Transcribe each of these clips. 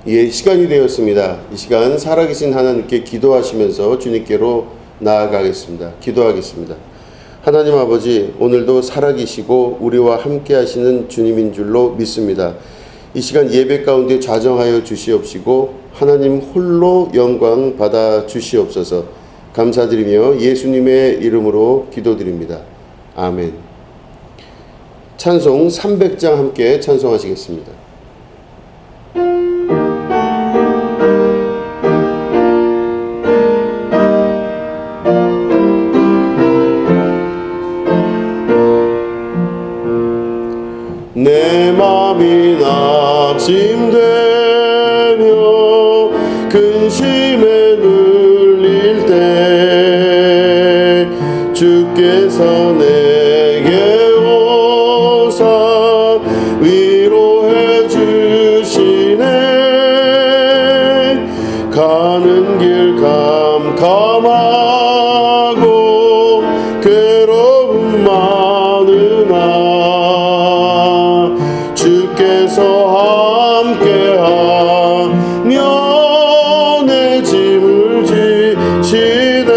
예, 시간이 되었습니다. 이 시간 살아계신 하나님께 기도하시면서 주님께로 나아가겠습니다. 기도하겠습니다. 하나님 아버지, 오늘도 살아계시고 우리와 함께 하시는 주님인 줄로 믿습니다. 이 시간 예배 가운데 좌정하여 주시옵시고 하나님 홀로 영광 받아 주시옵소서. 감사드리며 예수님의 이름으로 기도드립니다. 아멘. 찬송 300장 함께 찬송하시겠습니다. 내 맘이 낙심되며 근심에 눌릴 때 주께서 내게 오사 위로해 주시네. 가는 길 캄캄하고 괴로움 많으나 주께서 함께하며 내 짐을 지시네.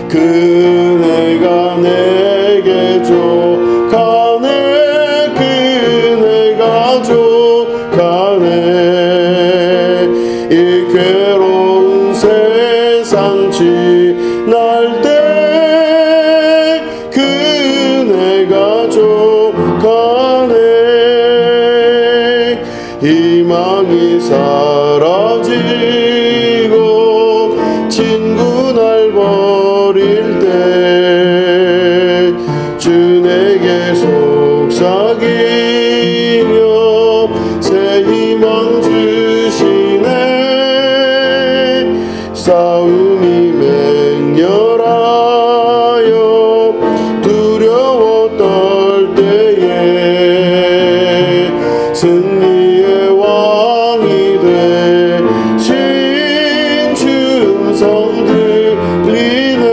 그네가 내게 족하네. 그네가 족하네. 이 괴로운 세상 지날 때 그네가 족하네. 희망이 사라지고 친구 날 버릴 때 주 내게 속삭이며 새 희망 주시네. 싸움이 맹렬하여 두려워 떨 때에 승리의 왕이 되신 주 음성 들리네.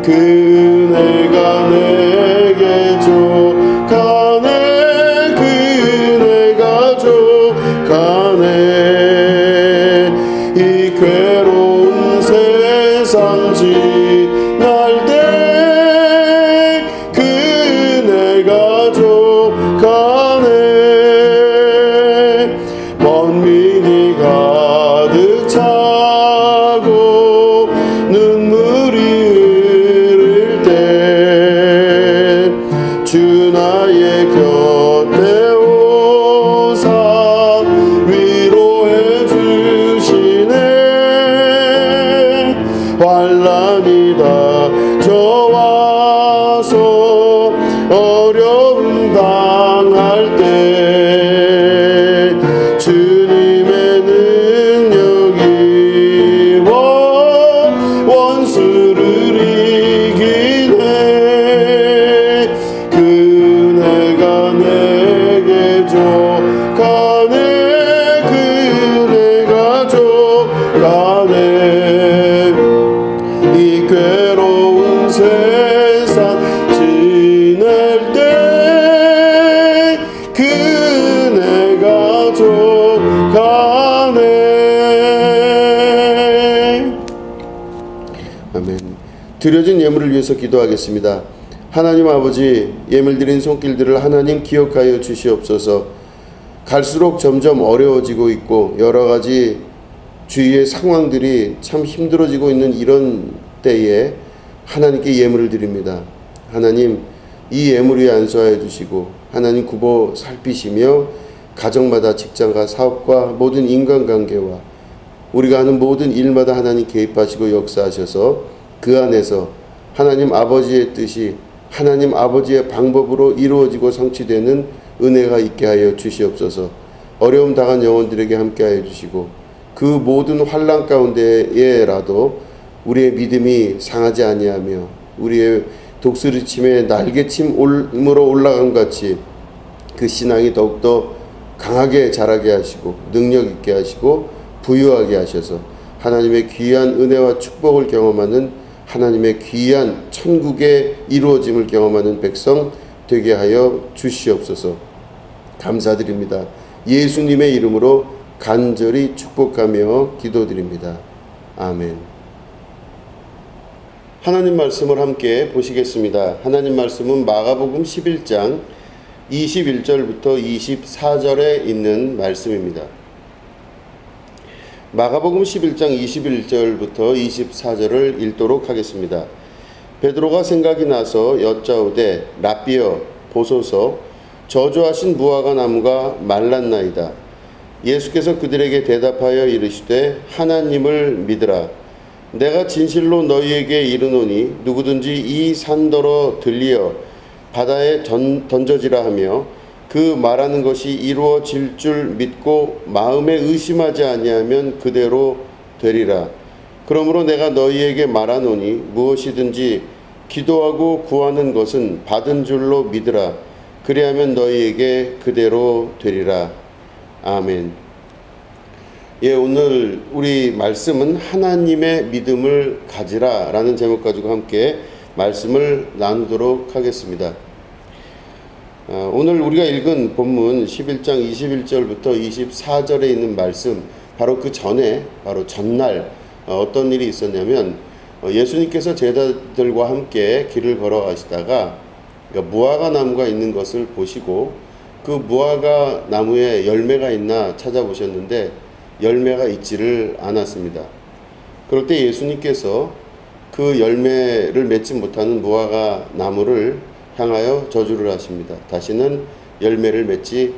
그네가 내게 족하네. 그네가 족하네. 이 괴로운 세상 지날 때 그네가 족하네. 먼민이 가득 차고 눈물이 흐를 때 주 나의 곁에 오사 위로해 주시네. 환난이 닥쳐와서 어려움 당할 때 주님의 능력이 원수를 이기네. 그네가 내게 족하네. 그네가 족하네. 이 괴로운 세상 지낼 때 그네가 족하네. 아멘. 드려진 예물을 위해서 기도하겠습니다. 하나님 아버지, 예물 드린 손길들을 하나님 기억하여 주시옵소서. 갈수록 점점 어려워지고 있고 여러 가지 주위의 상황들이 참 힘들어지고 있는 이런 때에 하나님께 예물을 드립니다. 하나님, 이 예물 위에 안수하여 주시고 하나님 굽어 살피시며 가정마다 직장과 사업과 모든 인간관계와 우리가 하는 모든 일마다 하나님 개입하시고 역사하셔서 그 안에서 하나님 아버지의 뜻이 하나님 아버지의 방법으로 이루어지고 성취되는 은혜가 있게 하여 주시옵소서. 어려움 당한 영혼들에게 함께하여 주시고 그 모든 환난 가운데에라도 우리의 믿음이 상하지 아니하며 우리의 독수리침에 날개침으로 올라간 같이 그 신앙이 더욱더 강하게 자라게 하시고 능력 있게 하시고 부유하게 하셔서 하나님의 귀한 은혜와 축복을 경험하는 하나님의 귀한 천국의 이루어짐을 경험하는 백성 되게 하여 주시옵소서. 감사드립니다. 예수님의 이름으로 간절히 축복하며 기도드립니다. 아멘. 하나님 말씀을 함께 보시겠습니다. 하나님 말씀은 마가복음 11장 21절부터 24절에 있는 말씀입니다. 마가복음 11장 21절부터 24절을 읽도록 하겠습니다. 베드로가 생각이 나서 여짜오되 랍비여 보소서 저주하신 무화과 나무가 말랐나이다. 예수께서 그들에게 대답하여 이르시되 하나님을 믿으라. 내가 진실로 너희에게 이르노니 누구든지 이 산더러 들리어 바다에 던져지라 하며 그 말하는 것이 이루어질 줄 믿고 마음에 의심하지 아니하면 그대로 되리라. 그러므로 내가 너희에게 말하노니 무엇이든지 기도하고 구하는 것은 받은 줄로 믿으라. 그리하면 너희에게 그대로 되리라. 아멘. 예, 오늘 우리 말씀은 하나님의 믿음을 가지라 라는 제목 가지고 함께 말씀을 나누도록 하겠습니다. 오늘 우리가 읽은 본문 11장 21절부터 24절에 있는 말씀, 바로 그 전에, 바로 전날 어떤 일이 있었냐면 예수님께서 제자들과 함께 길을 걸어가시다가 무화과 나무가 있는 것을 보시고 그 무화과 나무에 열매가 있나 찾아보셨는데 열매가 있지를 않았습니다. 그럴 때 예수님께서 그 열매를 맺지 못하는 무화과 나무를 향하여 저주를 하십니다. 다시는 열매를 맺지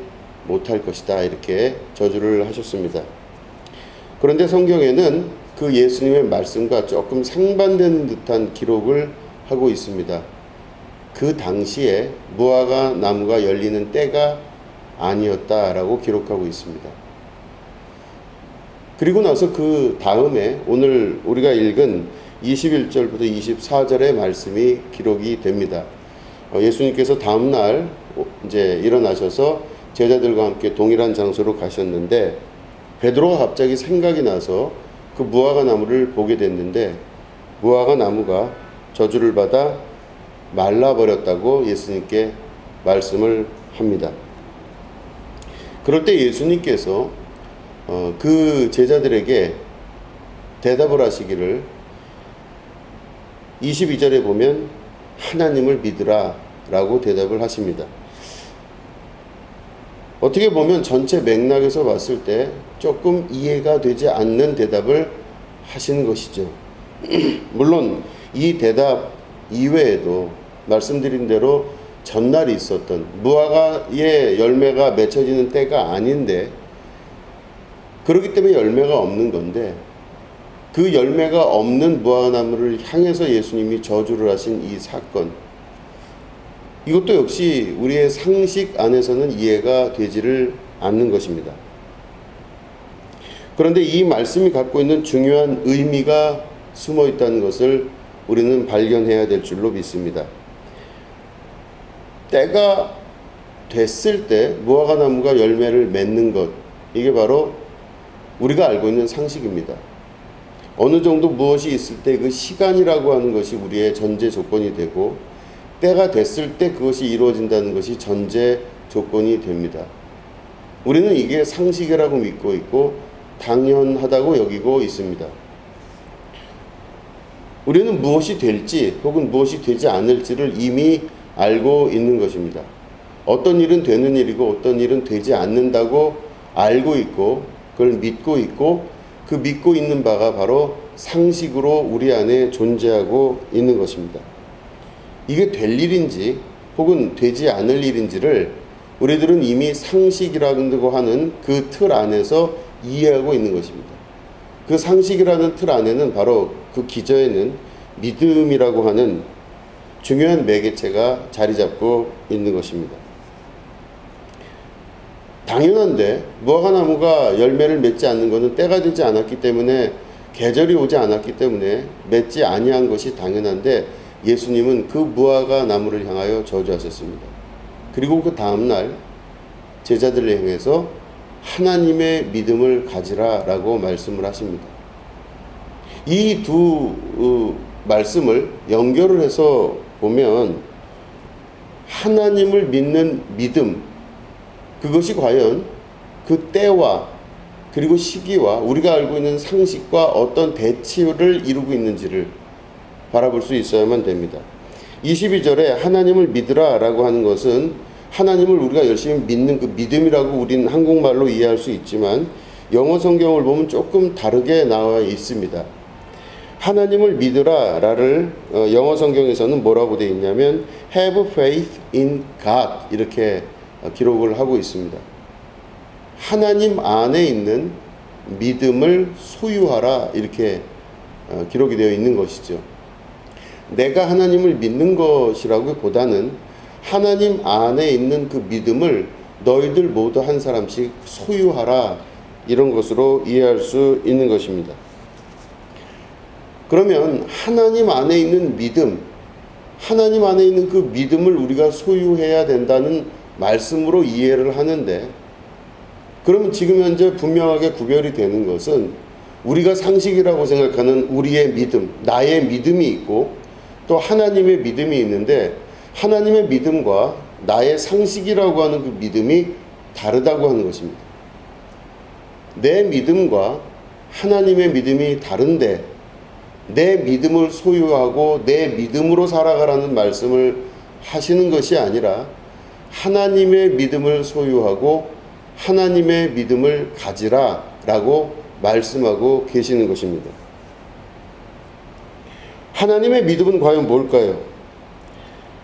못할 것이다, 이렇게 저주를 하셨습니다. 그런데 성경에는 그 예수님의 말씀과 조금 상반되는 듯한 기록을 하고 있습니다. 그 당시에 무화과 나무가 열리는 때가 아니었다라고 기록하고 있습니다. 그리고 나서 그 다음에 오늘 우리가 읽은 21절부터 24절의 말씀이 기록이 됩니다. 예수님께서 다음날 이제 일어나셔서 제자들과 함께 동일한 장소로 가셨는데 베드로가 갑자기 생각이 나서 그 무화과 나무를 보게 됐는데 무화과 나무가 저주를 받아 말라버렸다고 예수님께 말씀을 합니다. 그럴 때 예수님께서 그 제자들에게 대답을 하시기를 22절에 보면 하나님을 믿으라 라고 대답을 하십니다. 어떻게 보면 전체 맥락에서 봤을 때 조금 이해가 되지 않는 대답을 하시는 것이죠. 물론 이 대답 이외에도 말씀드린 대로 전날이 있었던 무화과의 열매가 맺혀지는 때가 아닌데 그렇기 때문에 열매가 없는 건데 그 열매가 없는 무화과나무를 향해서 예수님이 저주를 하신 이 사건, 이것도 역시 우리의 상식 안에서는 이해가 되지를 않는 것입니다. 그런데 이 말씀이 갖고 있는 중요한 의미가 숨어 있다는 것을 우리는 발견해야 될 줄로 믿습니다. 때가 됐을 때 무화과나무가 열매를 맺는 것, 이게 바로 우리가 알고 있는 상식입니다. 어느 정도 무엇이 있을 때 그 시간이라고 하는 것이 우리의 전제 조건이 되고 때가 됐을 때 그것이 이루어진다는 것이 전제 조건이 됩니다. 우리는 이게 상식이라고 믿고 있고 당연하다고 여기고 있습니다. 우리는 무엇이 될지 혹은 무엇이 되지 않을지를 이미 알고 있는 것입니다. 어떤 일은 되는 일이고 어떤 일은 되지 않는다고 알고 있고 그걸 믿고 있고 그 믿고 있는 바가 바로 상식으로 우리 안에 존재하고 있는 것입니다. 이게 될 일인지 혹은 되지 않을 일인지를 우리들은 이미 상식이라고 하는 그 틀 안에서 이해하고 있는 것입니다. 그 상식이라는 틀 안에는 바로 그 기저에는 믿음이라고 하는 중요한 매개체가 자리 잡고 있는 것입니다. 당연한데 무화과나무가 열매를 맺지 않는 것은 때가 되지 않았기 때문에 계절이 오지 않았기 때문에 맺지 아니한 것이 당연한데 예수님은 그 무화과나무를 향하여 저주하셨습니다. 그리고 그 다음날 제자들을 향해서 하나님의 믿음을 가지라 라고 말씀을 하십니다. 이 두 말씀을 연결을 해서 보면 하나님을 믿는 믿음, 그것이 과연 때와 그리고 시기와 우리가 알고 있는 상식과 어떤 대치를 이루고 있는지를 바라볼 수 있어야만 됩니다. 22절에 하나님을 믿으라 라고 하는 것은 하나님을 우리가 열심히 믿는 그 믿음이라고 우리는 한국말로 이해할 수 있지만 영어 성경을 보면 조금 다르게 나와 있습니다. 하나님을 믿으라 라를 영어 성경에서는 뭐라고 되어 있냐면 have faith in God 이렇게 기록을 하고 있습니다. 하나님 안에 있는 믿음을 소유하라 이렇게 기록이 되어 있는 것이죠. 내가 하나님을 믿는 것이라고 보다는 하나님 안에 있는 그 믿음을 너희들 모두 한 사람씩 소유하라 이런 것으로 이해할 수 있는 것입니다. 그러면 하나님 안에 있는 믿음, 하나님 안에 있는 그 믿음을 우리가 소유해야 된다는 말씀으로 이해를 하는데, 그러면 지금 현재 분명하게 구별이 되는 것은 우리가 상식이라고 생각하는 우리의 믿음, 나의 믿음이 있고 또 하나님의 믿음이 있는데, 하나님의 믿음과 나의 상식이라고 하는 그 믿음이 다르다고 하는 것입니다. 내 믿음과 하나님의 믿음이 다른데 내 믿음을 소유하고 내 믿음으로 살아가라는 말씀을 하시는 것이 아니라 하나님의 믿음을 소유하고 하나님의 믿음을 가지라 라고 말씀하고 계시는 것입니다. 하나님의 믿음은 과연 뭘까요?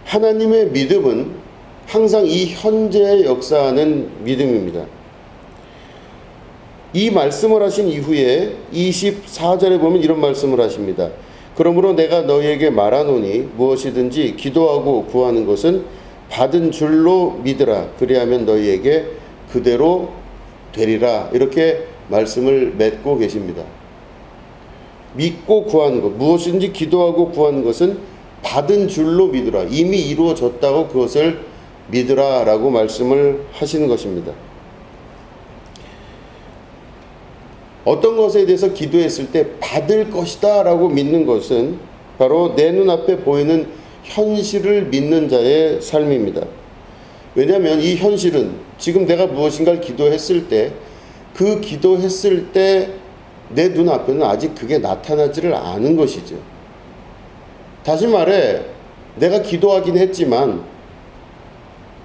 하나님의 믿음은 항상 이 현재에 역사하는 믿음입니다. 이 말씀을 하신 이후에 24절에 보면 이런 말씀을 하십니다. 그러므로 내가 너희에게 말하노니 무엇이든지 기도하고 구하는 것은 받은 줄로 믿으라. 그리하면 너희에게 그대로 되리라. 이렇게 말씀을 맺고 계십니다. 믿고 구하는 것, 무엇이든지 기도하고 구하는 것은 받은 줄로 믿으라. 이미 이루어졌다고 그것을 믿으라 라고 말씀을 하시는 것입니다. 어떤 것에 대해서 기도했을 때 받을 것이다 라고 믿는 것은 바로 내 눈앞에 보이는 현실을 믿는 자의 삶입니다. 왜냐하면 이 현실은 지금 내가 무엇인가를 기도했을 때 그 기도했을 때 내 눈앞에는 아직 그게 나타나지를 않은 것이죠. 다시 말해 내가 기도하긴 했지만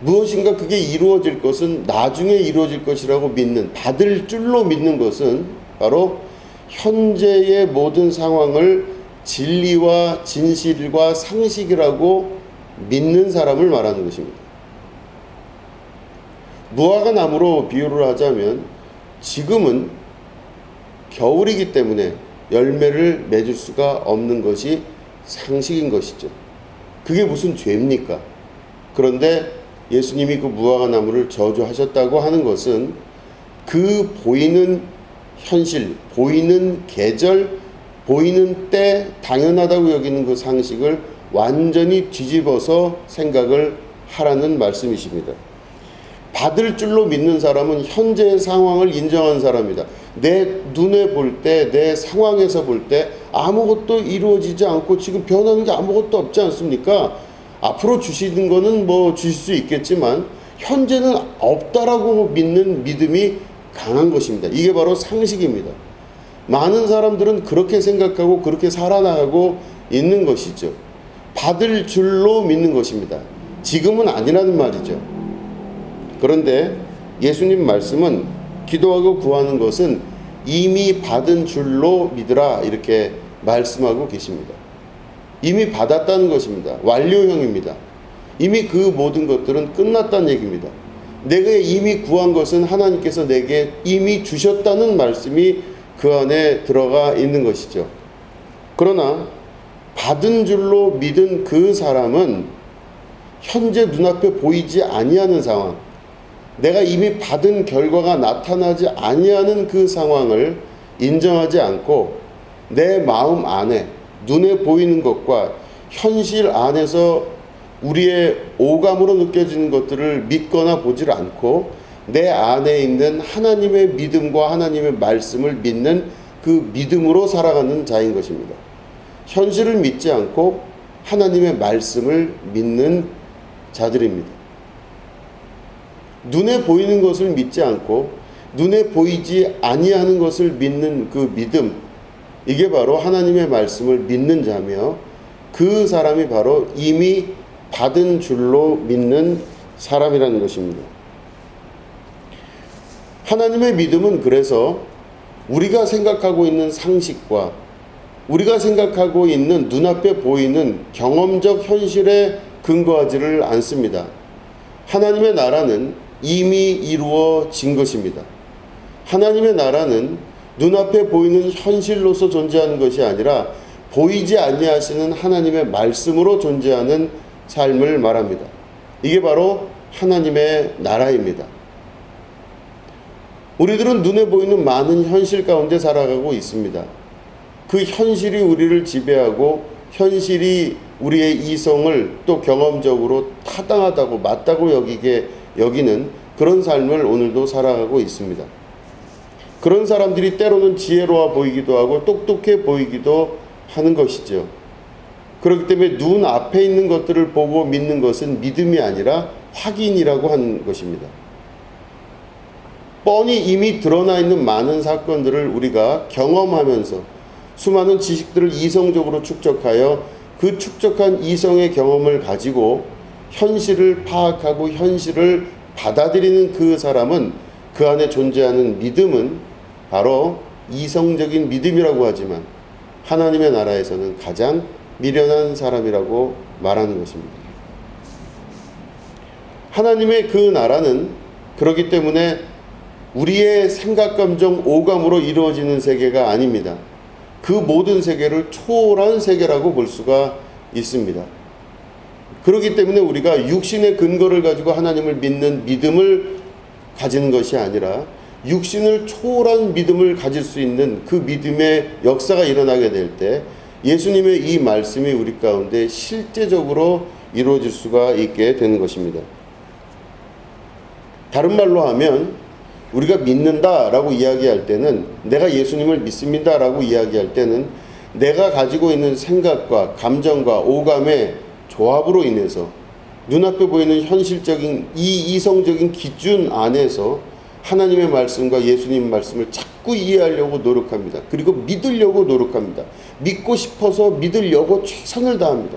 무엇인가 그게 이루어질 것은 나중에 이루어질 것이라고 믿는, 받을 줄로 믿는 것은 바로 현재의 모든 상황을 진리와 진실과 상식이라고 믿는 사람을 말하는 것입니다. 무화과 나무로 비유를 하자면 지금은 겨울이기 때문에 열매를 맺을 수가 없는 것이 상식인 것이죠. 그게 무슨 죄입니까? 그런데 예수님이 그 무화과 나무를 저주하셨다고 하는 것은 그 보이는 현실, 보이는 계절, 보이는 때 당연하다고 여기는 그 상식을 완전히 뒤집어서 생각을 하라는 말씀이십니다. 받을 줄로 믿는 사람은 현재의 상황을 인정하는 사람이다. 내 눈에 볼 때, 내 상황에서 볼 때 아무것도 이루어지지 않고 지금 변하는 게 아무것도 없지 않습니까? 앞으로 주시는 거는 뭐 주실 수 있겠지만 현재는 없다라고 믿는 믿음이 강한 것입니다. 이게 바로 상식입니다. 많은 사람들은 그렇게 생각하고 그렇게 살아나가고 있는 것이죠. 받을 줄로 믿는 것입니다. 지금은 아니라는 말이죠. 그런데 예수님 말씀은 기도하고 구하는 것은 이미 받은 줄로 믿으라 이렇게 말씀하고 계십니다. 이미 받았다는 것입니다. 완료형입니다. 이미 그 모든 것들은 끝났다는 얘기입니다. 내가 이미 구한 것은 하나님께서 내게 이미 주셨다는 말씀이 그 안에 들어가 있는 것이죠. 그러나 받은 줄로 믿은 그 사람은 현재 눈앞에 보이지 아니하는 상황, 내가 이미 받은 결과가 나타나지 아니하는 그 상황을 인정하지 않고 내 마음 안에 눈에 보이는 것과 현실 안에서 우리의 오감으로 느껴지는 것들을 믿거나 보질 않고 내 안에 있는 하나님의 믿음과 하나님의 말씀을 믿는 그 믿음으로 살아가는 자인 것입니다. 현실을 믿지 않고 하나님의 말씀을 믿는 자들입니다. 눈에 보이는 것을 믿지 않고 눈에 보이지 아니하는 것을 믿는 그 믿음, 이게 바로 하나님의 말씀을 믿는 자며 그 사람이 바로 이미 받은 줄로 믿는 사람이라는 것입니다. 하나님의 믿음은 그래서 우리가 생각하고 있는 상식과 우리가 생각하고 있는 눈앞에 보이는 경험적 현실에 근거하지를 않습니다. 하나님의 나라는 이미 이루어진 것입니다. 하나님의 나라는 눈앞에 보이는 현실로서 존재하는 것이 아니라 보이지 아니하시는 하나님의 말씀으로 존재하는 삶을 말합니다. 이게 바로 하나님의 나라입니다. 우리들은 눈에 보이는 많은 현실 가운데 살아가고 있습니다. 그 현실이 우리를 지배하고 현실이 우리의 이성을 또 경험적으로 타당하다고 맞다고 여기는 그런 삶을 오늘도 살아가고 있습니다. 그런 사람들이 때로는 지혜로워 보이기도 하고 똑똑해 보이기도 하는 것이죠. 그렇기 때문에 눈 앞에 있는 것들을 보고 믿는 것은 믿음이 아니라 확인이라고 하는 것입니다. 뻔히 이미 드러나 있는 많은 사건들을 우리가 경험하면서 수많은 지식들을 이성적으로 축적하여 그 축적한 이성의 경험을 가지고 현실을 파악하고 현실을 받아들이는 그 사람은, 그 안에 존재하는 믿음은 바로 이성적인 믿음이라고 하지만 하나님의 나라에서는 가장 미련한 사람이라고 말하는 것입니다. 하나님의 그 나라는 그렇기 때문에 우리의 생각, 감정, 오감으로 이루어지는 세계가 아닙니다. 그 모든 세계를 초월한 세계라고 볼 수가 있습니다. 그렇기 때문에 우리가 육신의 근거를 가지고 하나님을 믿는 믿음을 가지는 것이 아니라 육신을 초월한 믿음을 가질 수 있는 그 믿음의 역사가 일어나게 될 때 예수님의 이 말씀이 우리 가운데 실제적으로 이루어질 수가 있게 되는 것입니다. 다른 말로 하면 우리가 믿는다라고 이야기할 때는, 내가 예수님을 믿습니다라고 이야기할 때는 내가 가지고 있는 생각과 감정과 오감의 조합으로 인해서 눈앞에 보이는 현실적인 이 이성적인 기준 안에서 하나님의 말씀과 예수님 말씀을 자꾸 이해하려고 노력합니다. 그리고 믿으려고 노력합니다. 믿고 싶어서 믿으려고 최선을 다합니다.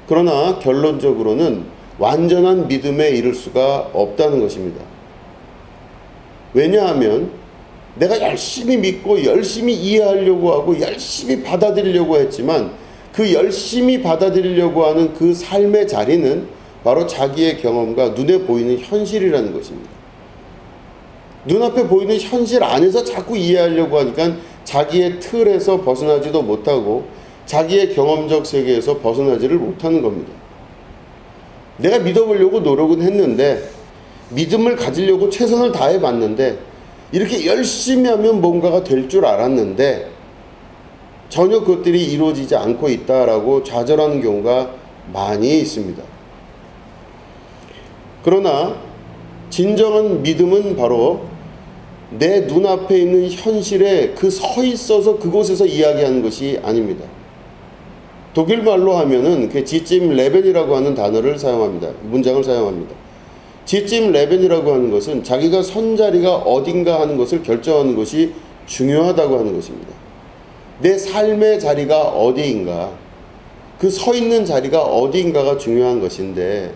그러나 결론적으로는 완전한 믿음에 이를 수가 없다는 것입니다. 왜냐하면 내가 열심히 믿고 열심히 이해하려고 하고 열심히 받아들이려고 했지만 그 열심히 받아들이려고 하는 그 삶의 자리는 바로 자기의 경험과 눈에 보이는 현실이라는 것입니다. 눈앞에 보이는 현실 안에서 자꾸 이해하려고 하니까 자기의 틀에서 벗어나지도 못하고 자기의 경험적 세계에서 벗어나지를 못하는 겁니다. 내가 믿어보려고 노력은 했는데, 믿음을 가지려고 최선을 다해 봤는데, 이렇게 열심히 하면 뭔가가 될 줄 알았는데 전혀 그것들이 이루어지지 않고 있다라고 좌절하는 경우가 많이 있습니다. 그러나 진정한 믿음은 바로 내 눈앞에 있는 현실에 그 서 있어서 그곳에서 이야기하는 것이 아닙니다. 독일 말로 하면은 그 지찜 레벤이라고 하는 단어를 사용합니다. 문장을 사용합니다. 지찜 레벤이라고 하는 것은 자기가 선 자리가 어딘가 하는 것을 결정하는 것이 중요하다고 하는 것입니다. 내 삶의 자리가 어디인가, 그 서 있는 자리가 어디인가가 중요한 것인데,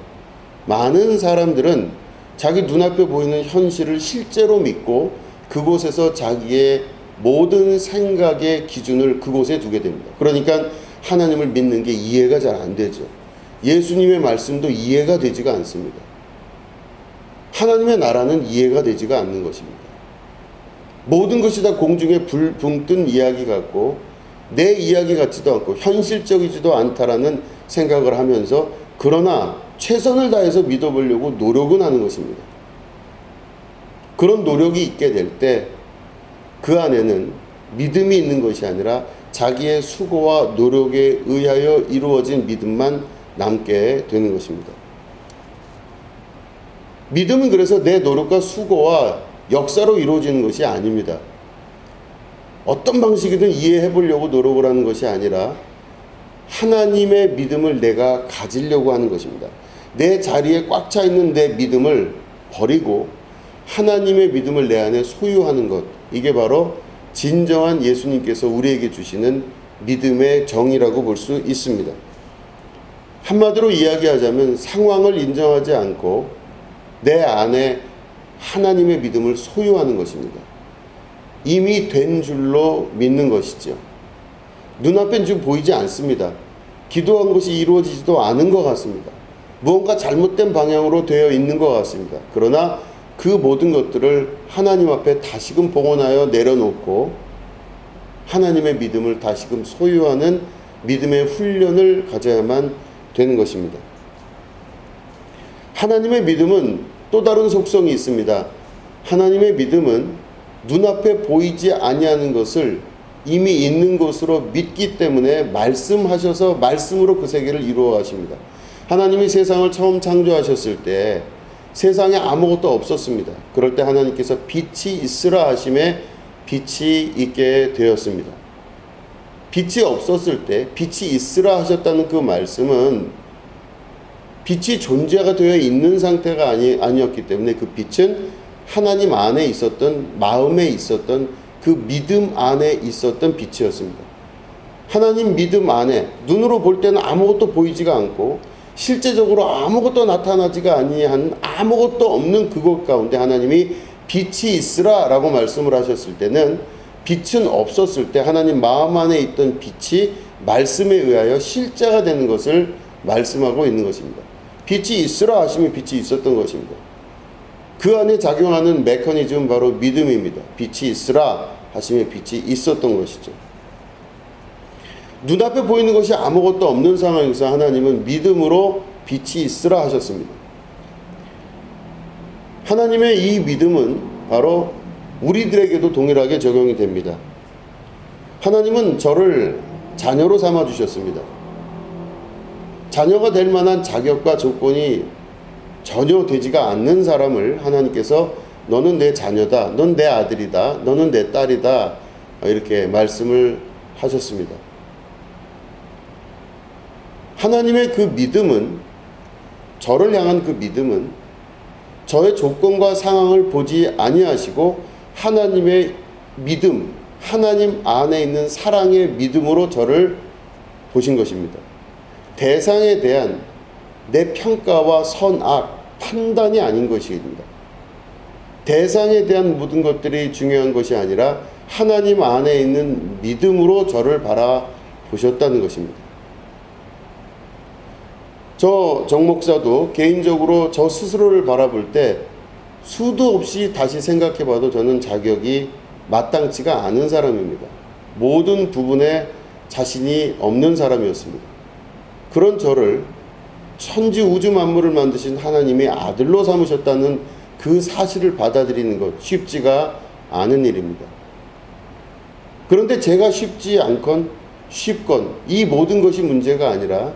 많은 사람들은 자기 눈앞에 보이는 현실을 실제로 믿고 그곳에서 자기의 모든 생각의 기준을 그곳에 두게 됩니다. 그러니까 하나님을 믿는 게 이해가 잘 안 되죠. 예수님의 말씀도 이해가 되지가 않습니다. 하나님의 나라는 이해가 되지가 않는 것입니다. 모든 것이 다 공중에 붕 뜬 이야기 같고 내 이야기 같지도 않고 현실적이지도 않다라는 생각을 하면서, 그러나 최선을 다해서 믿어보려고 노력은 하는 것입니다. 그런 노력이 있게 될 때 그 안에는 믿음이 있는 것이 아니라 자기의 수고와 노력에 의하여 이루어진 믿음만 남게 되는 것입니다. 믿음은 그래서 내 노력과 수고와 역사로 이루어지는 것이 아닙니다. 어떤 방식이든 이해해 보려고 노력을 하는 것이 아니라 하나님의 믿음을 내가 가지려고 하는 것입니다. 내 자리에 꽉 차 있는 내 믿음을 버리고 하나님의 믿음을 내 안에 소유하는 것, 이게 바로 진정한 예수님께서 우리에게 주시는 믿음의 정의라고 볼 수 있습니다. 한마디로 이야기하자면 상황을 인정하지 않고 내 안에 하나님의 믿음을 소유하는 것입니다. 이미 된 줄로 믿는 것이죠. 눈앞엔 지금 보이지 않습니다. 기도한 것이 이루어지지도 않은 것 같습니다. 무언가 잘못된 방향으로 되어 있는 것 같습니다. 그러나 그 모든 것들을 하나님 앞에 다시금 봉헌하여 내려놓고 하나님의 믿음을 다시금 소유하는 믿음의 훈련을 가져야만 되는 것입니다. 하나님의 믿음은 또 다른 속성이 있습니다. 하나님의 믿음은 눈앞에 보이지 아니하는 것을 이미 있는 것으로 믿기 때문에 말씀하셔서 말씀으로 그 세계를 이루어 가십니다. 하나님이 세상을 처음 창조하셨을 때 세상에 아무것도 없었습니다. 그럴 때 하나님께서 빛이 있으라 하심에 빛이 있게 되었습니다. 빛이 없었을 때 빛이 있으라 하셨다는 그 말씀은 빛이 존재가 되어 있는 상태가 아니었기 때문에 그 빛은 하나님 안에 있었던, 마음에 있었던, 그 믿음 안에 있었던 빛이었습니다. 하나님 믿음 안에 눈으로 볼 때는 아무것도 보이지가 않고 실제적으로 아무것도 나타나지가 아니한 아무것도 없는 그곳 가운데 하나님이 빛이 있으라 라고 말씀을 하셨을 때는 빛은 없었을 때 하나님 마음 안에 있던 빛이 말씀에 의하여 실제가 되는 것을 말씀하고 있는 것입니다. 빛이 있으라 하시면 빛이 있었던 것입니다. 그 안에 작용하는 메커니즘은 바로 믿음입니다. 빛이 있으라 하시면 빛이 있었던 것이죠. 눈앞에 보이는 것이 아무것도 없는 상황에서 하나님은 믿음으로 빛이 있으라 하셨습니다. 하나님의 이 믿음은 바로 우리들에게도 동일하게 적용이 됩니다. 하나님은 저를 자녀로 삼아 주셨습니다. 자녀가 될 만한 자격과 조건이 전혀 되지가 않는 사람을 하나님께서 너는 내 자녀다, 넌 내 아들이다, 너는 내 딸이다, 이렇게 말씀을 하셨습니다. 하나님의 그 믿음은, 저를 향한 그 믿음은 저의 조건과 상황을 보지 아니하시고 하나님의 믿음, 하나님 안에 있는 사랑의 믿음으로 저를 보신 것입니다. 대상에 대한 내 평가와 선악, 판단이 아닌 것입니다. 대상에 대한 모든 것들이 중요한 것이 아니라 하나님 안에 있는 믿음으로 저를 바라보셨다는 것입니다. 저 정 목사도 개인적으로 저 스스로를 바라볼 때 수도 없이 다시 생각해 봐도 저는 자격이 마땅치가 않은 사람입니다. 모든 부분에 자신이 없는 사람이었습니다. 그런 저를 천지 우주 만물을 만드신 하나님의 아들로 삼으셨다는 그 사실을 받아들이는 것 쉽지가 않은 일입니다. 그런데 제가 쉽지 않건 쉽건 이 모든 것이 문제가 아니라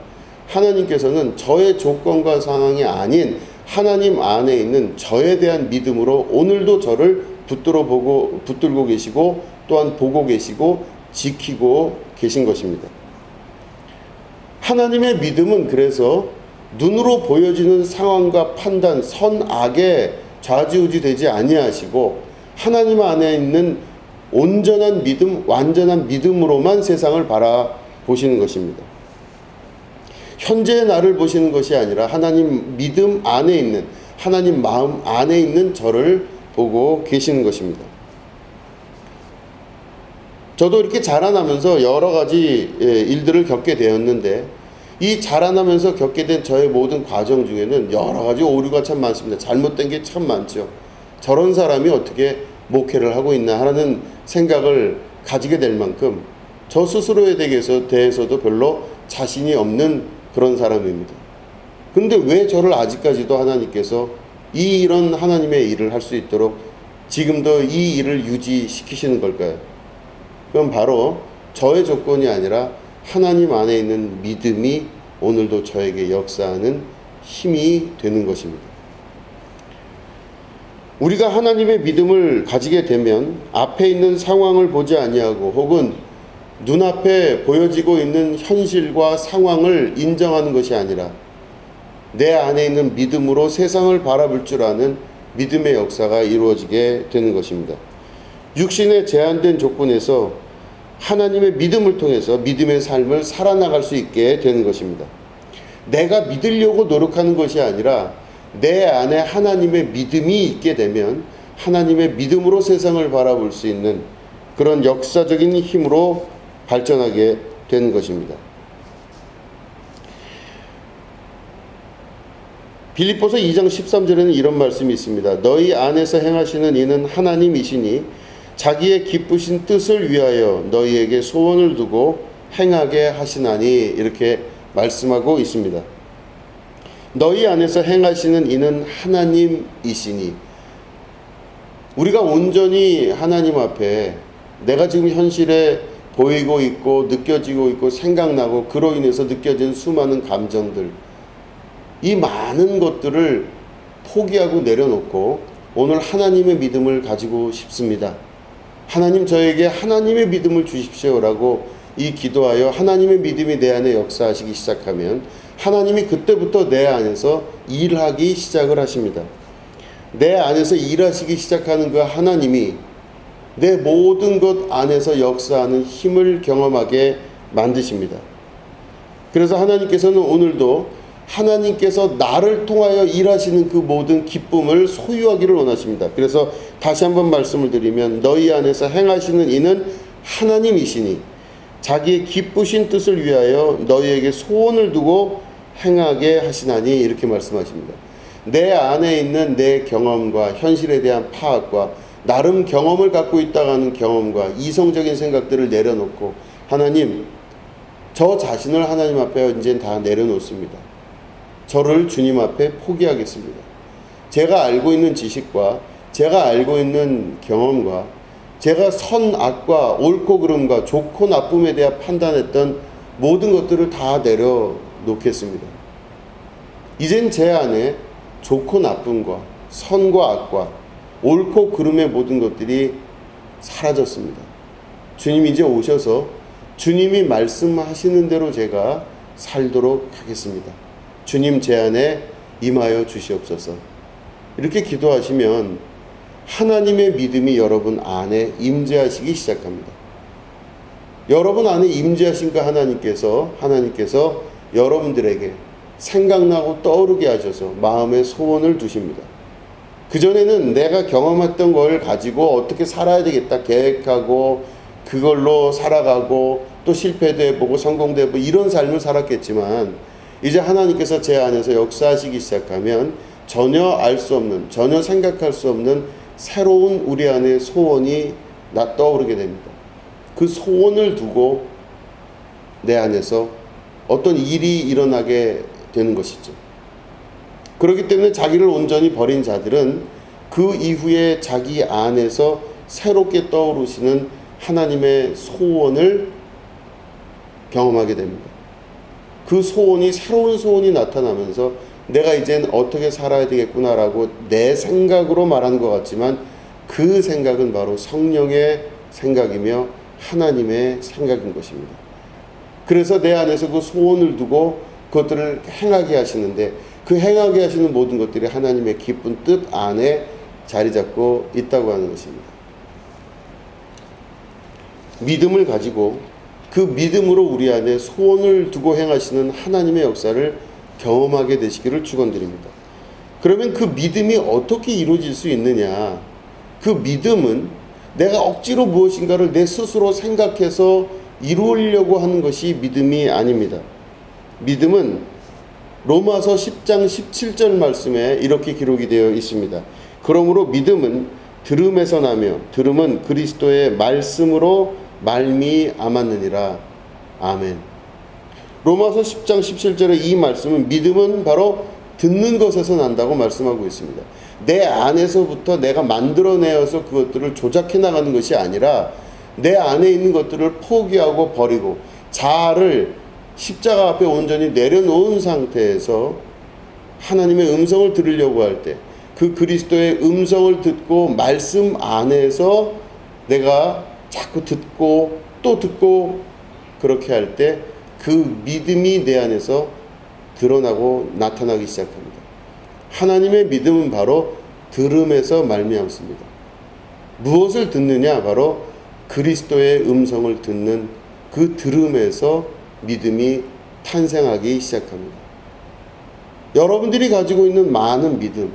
하나님께서는 저의 조건과 상황이 아닌 하나님 안에 있는 저에 대한 믿음으로 오늘도 저를 붙들고 계시고 또한 보고 계시고 지키고 계신 것입니다. 하나님의 믿음은 그래서 눈으로 보여지는 상황과 판단, 선악에 좌지우지 되지 아니하시고 하나님 안에 있는 온전한 믿음, 완전한 믿음으로만 세상을 바라보시는 것입니다. 현재의 나를 보시는 것이 아니라 하나님 믿음 안에 있는, 하나님 마음 안에 있는 저를 보고 계시는 것입니다. 저도 이렇게 자라나면서 여러 가지 일들을 겪게 되었는데 이 자라나면서 겪게 된 저의 모든 과정 중에는 여러 가지 오류가 참 많습니다. 잘못된 게 참 많죠. 저런 사람이 어떻게 목회를 하고 있나 하는 생각을 가지게 될 만큼 저 스스로에 대해서도 별로 자신이 없는 그런 사람입니다. 근데 왜 저를 아직까지도 하나님께서 이런 하나님의 일을 할 수 있도록 지금도 이 일을 유지시키시는 걸까요? 그럼 바로 저의 조건이 아니라 하나님 안에 있는 믿음이 오늘도 저에게 역사하는 힘이 되는 것입니다. 우리가 하나님의 믿음을 가지게 되면 앞에 있는 상황을 보지 아니하고 혹은 눈앞에 보여지고 있는 현실과 상황을 인정하는 것이 아니라 내 안에 있는 믿음으로 세상을 바라볼 줄 아는 믿음의 역사가 이루어지게 되는 것입니다. 육신의 제한된 조건에서 하나님의 믿음을 통해서 믿음의 삶을 살아나갈 수 있게 되는 것입니다. 내가 믿으려고 노력하는 것이 아니라 내 안에 하나님의 믿음이 있게 되면 하나님의 믿음으로 세상을 바라볼 수 있는 그런 역사적인 힘으로 발전하게 되는 것입니다. 빌립보서 2장 13절에는 이런 말씀이 있습니다. 너희 안에서 행하시는 이는 하나님이시니 자기의 기쁘신 뜻을 위하여 너희에게 소원을 두고 행하게 하시나니, 이렇게 말씀하고 있습니다. 너희 안에서 행하시는 이는 하나님이시니, 우리가 온전히 하나님 앞에 내가 지금 현실에 보이고 있고 느껴지고 있고 생각나고 그로 인해서 느껴진 수많은 감정들, 이 많은 것들을 포기하고 내려놓고 오늘 하나님의 믿음을 가지고 싶습니다. 하나님, 저에게 하나님의 믿음을 주십시오라고 이 기도하여 하나님의 믿음이 내 안에 역사하시기 시작하면 하나님이 그때부터 내 안에서 일하기 시작을 하십니다. 내 안에서 일하시기 시작하는 그 하나님이 내 모든 것 안에서 역사하는 힘을 경험하게 만드십니다. 그래서 하나님께서는 오늘도 하나님께서 나를 통하여 일하시는 그 모든 기쁨을 소유하기를 원하십니다. 그래서 다시 한번 말씀을 드리면 너희 안에서 행하시는 이는 하나님이시니 자기의 기쁘신 뜻을 위하여 너희에게 소원을 두고 행하게 하시나니, 이렇게 말씀하십니다. 내 안에 있는 내 경험과 현실에 대한 파악과 나름 경험을 갖고 있다고 하는 경험과 이성적인 생각들을 내려놓고 하나님, 저 자신을 하나님 앞에 이제 다 내려놓습니다. 저를 주님 앞에 포기하겠습니다. 제가 알고 있는 지식과 제가 알고 있는 경험과 제가 선, 악과 옳고 그름과 좋고 나쁨에 대한 판단했던 모든 것들을 다 내려놓겠습니다. 이젠 제 안에 좋고 나쁨과 선과 악과 옳고 그름의 모든 것들이 사라졌습니다. 주님이 이제 오셔서 주님이 말씀하시는 대로 제가 살도록 하겠습니다. 주님, 제 안에 임하여 주시옵소서. 이렇게 기도하시면 하나님의 믿음이 여러분 안에 임재하시기 시작합니다. 여러분 안에 임재하신 그 하나님께서 여러분들에게 생각나고 떠오르게 하셔서 마음에 소원을 두십니다. 그전에는 내가 경험했던 걸 가지고 어떻게 살아야 되겠다 계획하고 그걸로 살아가고 또 실패도 해보고 성공도 해보고 이런 삶을 살았겠지만, 이제 하나님께서 제 안에서 역사하시기 시작하면 전혀 알 수 없는, 전혀 생각할 수 없는 새로운 우리 안에 소원이 떠오르게 됩니다. 그 소원을 두고 내 안에서 어떤 일이 일어나게 되는 것이죠. 그렇기 때문에 자기를 온전히 버린 자들은 그 이후에 자기 안에서 새롭게 떠오르시는 하나님의 소원을 경험하게 됩니다. 그 소원이, 새로운 소원이 나타나면서 내가 이젠 어떻게 살아야 되겠구나라고 내 생각으로 말하는 것 같지만 그 생각은 바로 성령의 생각이며 하나님의 생각인 것입니다. 그래서 내 안에서 그 소원을 두고 그것들을 행하게 하시는데, 그 행하게 하시는 모든 것들이 하나님의 기쁜 뜻 안에 자리 잡고 있다고 하는 것입니다. 믿음을 가지고 그 믿음으로 우리 안에 소원을 두고 행하시는 하나님의 역사를 경험하게 되시기를 축원드립니다. 그러면 그 믿음이 어떻게 이루어질 수 있느냐? 그 믿음은 내가 억지로 무엇인가를 내 스스로 생각해서 이루려고 하는 것이 믿음이 아닙니다. 믿음은 로마서 10장 17절 말씀에 이렇게 기록이 되어 있습니다. 그러므로 믿음은 들음에서 나며 들음은 그리스도의 말씀으로 말미암았느니라. 아멘. 로마서 10장 17절의 이 말씀은 믿음은 바로 듣는 것에서 난다고 말씀하고 있습니다. 내 안에서부터 내가 만들어내어서 그것들을 조작해 나가는 것이 아니라 내 안에 있는 것들을 포기하고 버리고 자아를 십자가 앞에 온전히 내려놓은 상태에서 하나님의 음성을 들으려고 할 때 그 그리스도의 음성을 듣고 말씀 안에서 내가 자꾸 듣고 또 듣고 그렇게 할 때 그 믿음이 내 안에서 드러나고 나타나기 시작합니다. 하나님의 믿음은 바로 들음에서 말미암습니다. 무엇을 듣느냐? 바로 그리스도의 음성을 듣는 그 들음에서 믿음이 탄생하기 시작합니다. 여러분들이 가지고 있는 많은 믿음,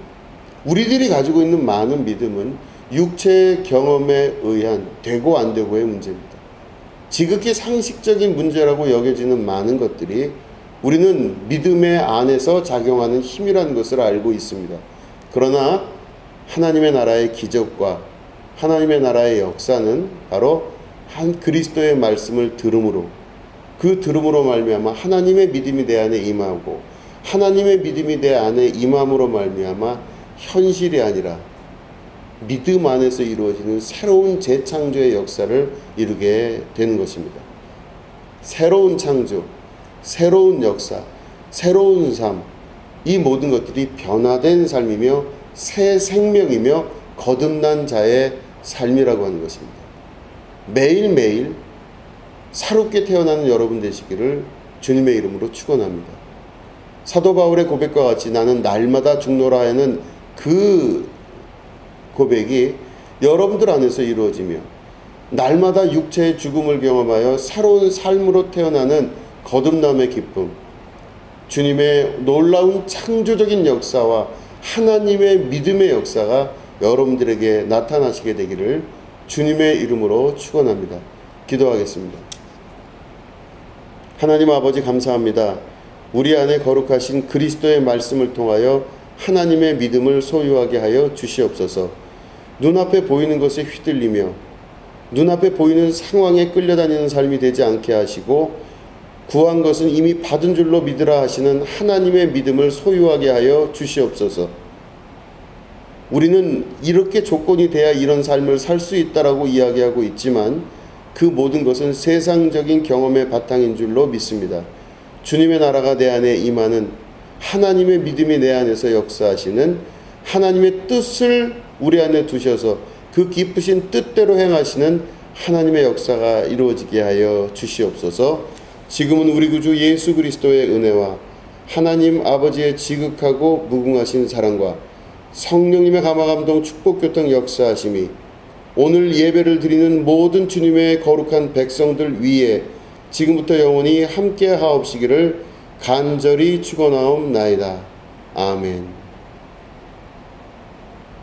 우리들이 가지고 있는 많은 믿음은 육체의 경험에 의한 되고 안 되고의 문제입니다. 지극히 상식적인 문제라고 여겨지는 많은 것들이 우리는 믿음의 안에서 작용하는 힘이라는 것을 알고 있습니다. 그러나 하나님의 나라의 기적과 하나님의 나라의 역사는 바로 한 그리스도의 말씀을 들음으로, 그 들음으로 말미암아 하나님의 믿음이 내 안에 임하고 하나님의 믿음이 내 안에 임함으로 말미암아 현실이 아니라 믿음 안에서 이루어지는 새로운 재창조의 역사를 이루게 되는 것입니다. 새로운 창조, 새로운 역사, 새로운 삶, 이 모든 것들이 변화된 삶이며 새 생명이며 거듭난 자의 삶이라고 하는 것입니다. 매일매일 새롭게 태어나는 여러분 되시기를 주님의 이름으로 축원합니다. 사도 바울의 고백과 같이 나는 날마다 죽노라 하는 그 고백이 여러분들 안에서 이루어지며 날마다 육체의 죽음을 경험하여 새로운 삶으로 태어나는 거듭남의 기쁨, 주님의 놀라운 창조적인 역사와 하나님의 믿음의 역사가 여러분들에게 나타나시게 되기를 주님의 이름으로 축원합니다. 기도하겠습니다. 하나님 아버지 감사합니다. 우리 안에 거룩하신 그리스도의 말씀을 통하여 하나님의 믿음을 소유하게 하여 주시옵소서. 눈앞에 보이는 것에 휘둘리며 눈앞에 보이는 상황에 끌려다니는 삶이 되지 않게 하시고 구한 것은 이미 받은 줄로 믿으라 하시는 하나님의 믿음을 소유하게 하여 주시옵소서. 우리는 이렇게 조건이 돼야 이런 삶을 살 수 있다라고 이야기하고 있지만 그 모든 것은 세상적인 경험의 바탕인 줄로 믿습니다. 주님의 나라가 내 안에 임하는 하나님의 믿음이 내 안에서 역사하시는 하나님의 뜻을 우리 안에 두셔서 그 기쁘신 뜻대로 행하시는 하나님의 역사가 이루어지게 하여 주시옵소서. 지금은 우리 구주 예수 그리스도의 은혜와 하나님 아버지의 지극하고 무궁하신 사랑과 성령님의 감화감동 축복교통 역사하심이 오늘 예배를 드리는 모든 주님의 거룩한 백성들 위에 지금부터 영원히 함께 하옵시기를 간절히 축원하옵나이다. 아멘.